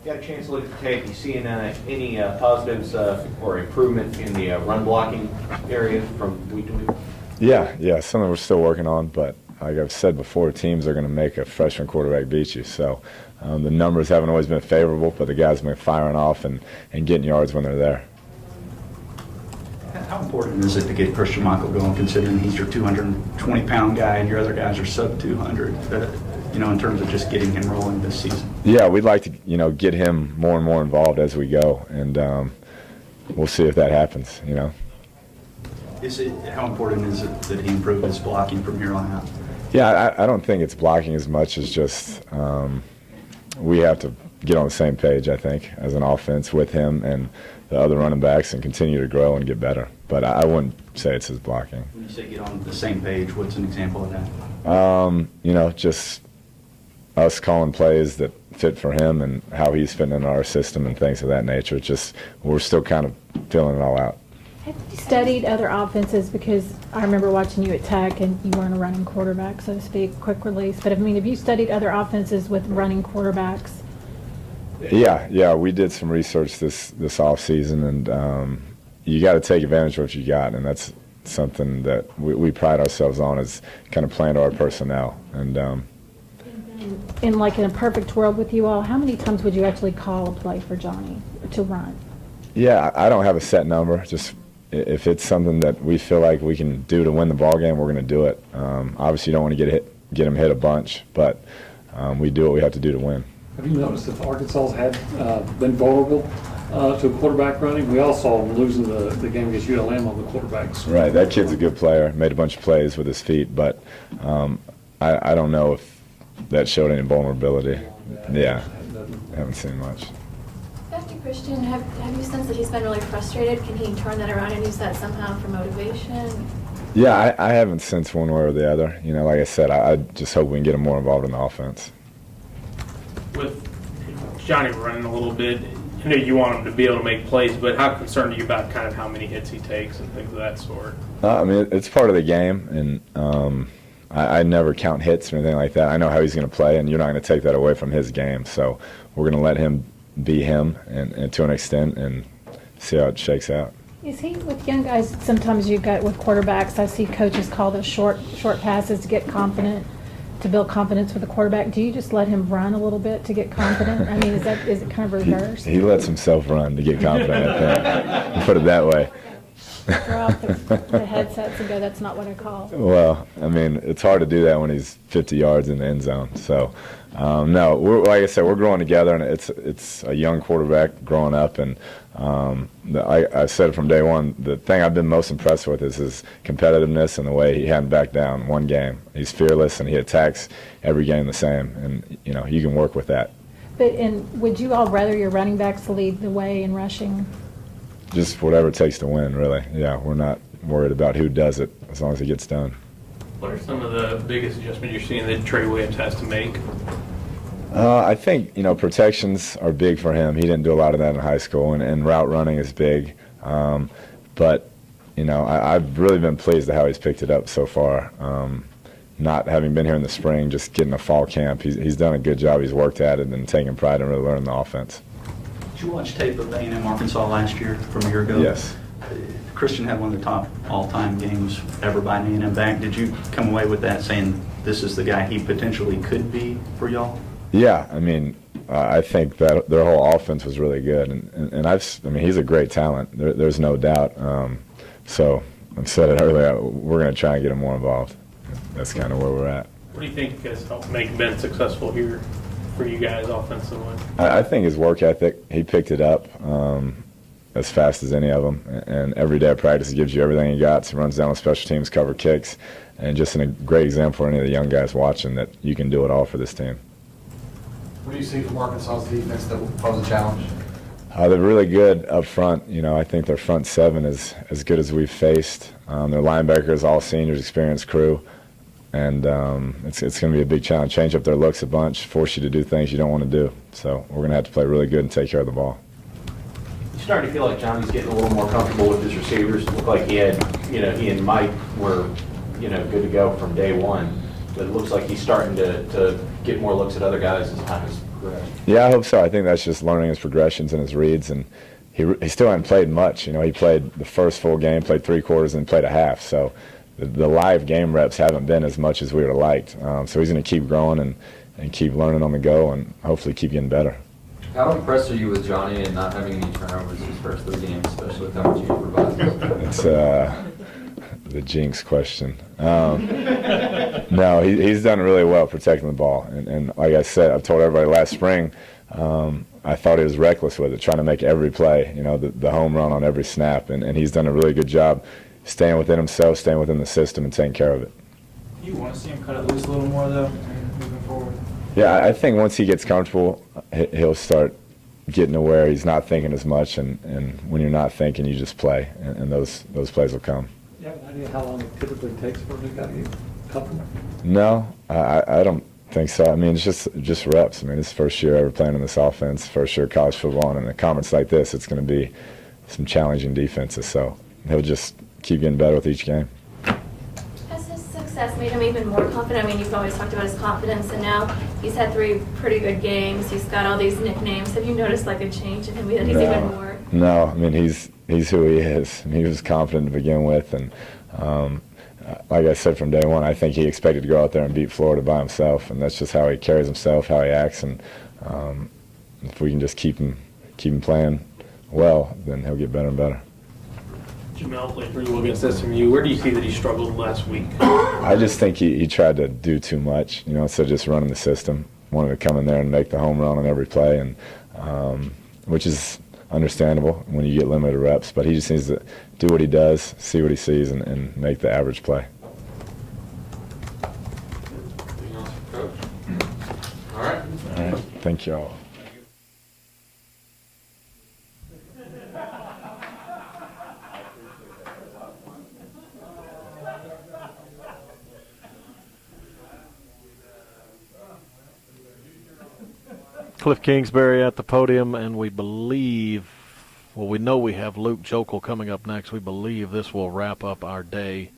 Got a chance to look at the tape. You seeing any positives or improvement in the run blocking area from week to week? Yeah, something we're still working on, but like I've said before, teams are going to make a freshman quarterback beat you. So the numbers haven't always been favorable, but the guys have been firing off and getting yards when they're there. How important is it to get Christian Michael going, considering he's your 220-pound guy and your other guys are sub 200? In terms of just getting him rolling this season. Yeah, we'd like to, get him more and more involved as we go, and we'll see if that happens. How important is it that he improve his blocking from here on out? Yeah, I don't think it's blocking as much as just we have to get on the same page, I think, as an offense with him and the other running backs and continue to grow and get better. But I wouldn't say it's his blocking. When you say get on the same page, what's an example of that? Just us calling plays that fit for him and how he's fitting in our system and things of that nature. Just we're still kind of filling it all out. Have you studied other offenses? Because I remember watching you at Tech, and you weren't a running quarterback, so to speak, quick release. But, have you studied other offenses with running quarterbacks? Yeah, we did some research this off season, and you got to take advantage of what you got, and that's something that we pride ourselves on, is kind of playing to our personnel. And in a perfect world with you all, how many times would you actually call a play for Johnny to run? Yeah, I don't have a set number. Just if it's something that we feel like we can do to win the ball game, we're going to do it. Obviously, you don't want to get him hit a bunch, but we do what we have to do to win. Have you noticed if Arkansas had been vulnerable to a quarterback running? We all saw him losing the game against ULM on the quarterbacks. Right, that kid's a good player, made a bunch of plays with his feet, but I don't know if that showed any vulnerability. Yeah, haven't seen much. Back to Christian, have you sensed that he's been really frustrated? Can he turn that around and use that somehow for motivation? Yeah, I haven't sensed one way or the other. Like I said, I just hope we can get him more involved in the offense. With Johnny running a little bit, I know you want him to be able to make plays, but how concerned are you about kind of how many hits he takes and things of that sort? It's part of the game, and I never count hits or anything like that. I know how he's going to play, and you're not going to take that away from his game. So we're going to let him be him and to an extent and see how it shakes out. Is he, with young guys, sometimes you got with quarterbacks, I see coaches call those short passes to get confident, to build confidence with the quarterback. Do you just let him run a little bit to get confident? Is it kind of reversed? He lets himself run to get confident, I think. Put it that way. Throw off the headsets and go, that's not what I call. Well, it's hard to do that when he's 50 yards in the end zone. So, no, like I said, we're growing together, and it's a young quarterback growing up. And I said it from day one, the thing I've been most impressed with is his competitiveness and the way he hadn't backed down one game. He's fearless, and he attacks every game the same. And, you can work with that. And would you all rather your running backs lead the way in rushing? Just whatever it takes to win, really. Yeah, we're not worried about who does it as long as it gets done. What are some of the biggest adjustments you're seeing that Trey Williams has to make? I think, protections are big for him. He didn't do a lot of that in high school, and route running is big. But, I've really been pleased at how he's picked it up so far. Not having been here in the spring, just getting a fall camp, he's done a good job. He's worked at it and taken pride in really learning the offense. Did you watch tape of A&M Arkansas last year, from a year ago? Yes. Christian had one of the top all-time games ever by an A&M back. Did you come away with that saying this is the guy he potentially could be for y'all? Yeah, I think that their whole offense was really good, and he's a great talent. There's no doubt. So I've said it earlier. We're going to try and get him more involved. That's kind of where we're at. What do you think has helped make Ben successful here for you guys offensively? I think his work ethic. He picked it up as fast as any of them, and every day of practice he gives you everything he got. So he runs down on special teams, cover kicks, and just a great example for any of the young guys watching that you can do it all for this team. What do you see from Arkansas's defense that will pose a challenge? They're really good up front. I think their front seven is as good as we've faced. Their linebackers, all seniors, experienced crew. And it's going to be a big challenge. Change up their looks a bunch, force you to do things you don't want to do. So we're going to have to play really good and take care of the ball. You starting to feel like Johnny's getting a little more comfortable with his receivers. It looked like he and Mike were, good to go from day one. But it looks like he's starting to get more looks at other guys as time has progress? Yeah, I hope so. I think that's just learning his progressions and his reads, and he still hadn't played much. You know, he played the first full game, played 3/4, and played a half. So the live game reps haven't been as much as we would have liked. So he's going to keep growing and keep learning on the go, and hopefully keep getting better. How impressed are you with Johnny and not having any turnovers his first 3 games, especially with how much you provided? It's the jinx question. No, he's done really well protecting the ball. And like I said, I've told everybody last spring, I thought he was reckless with it, trying to make every play, you know, the home run on every snap. And he's done a really good job staying within himself, staying within the system, and taking care of it. You want to see him cut it loose a little more, though, moving forward? Yeah, I think once he gets comfortable, he'll start getting to where he's not thinking as much. And when you're not thinking, you just play, and those plays will come. You have an idea how long it typically takes for a new guy to get comfortable? No, I don't think so. I mean, it's just reps. I mean, it's his first year ever playing in this offense, first year of college football, and in a conference like this, it's going to be some challenging defenses. So he'll just keep getting better with each game. Has his success made him even more confident? I mean, you've always talked about his confidence, and now he's had 3 pretty good games. He's got all these nicknames. Have you noticed like a change in him that he's even more? No, I mean, he's who he is. And he was confident to begin with, and like I said from day one, I think he expected to go out there and beat Florida by himself, and that's just how he carries himself, how he acts, and if we can just keep him playing well, then he'll get better and better. Jamel played pretty well against SMU. Where do you see that he struggled last week? I just think he tried to do too much, you know, instead of just running the system. Wanted to come in there and make the home run on every play, and which is understandable when you get limited reps, but he just needs to do what he does, see what he sees, and make the average play. Anything else for Coach? All right. All right. Thank you all. Kliff Kingsbury at the podium, and we believe, well, we know we have Luke Jokel coming up next. We believe this will wrap up our day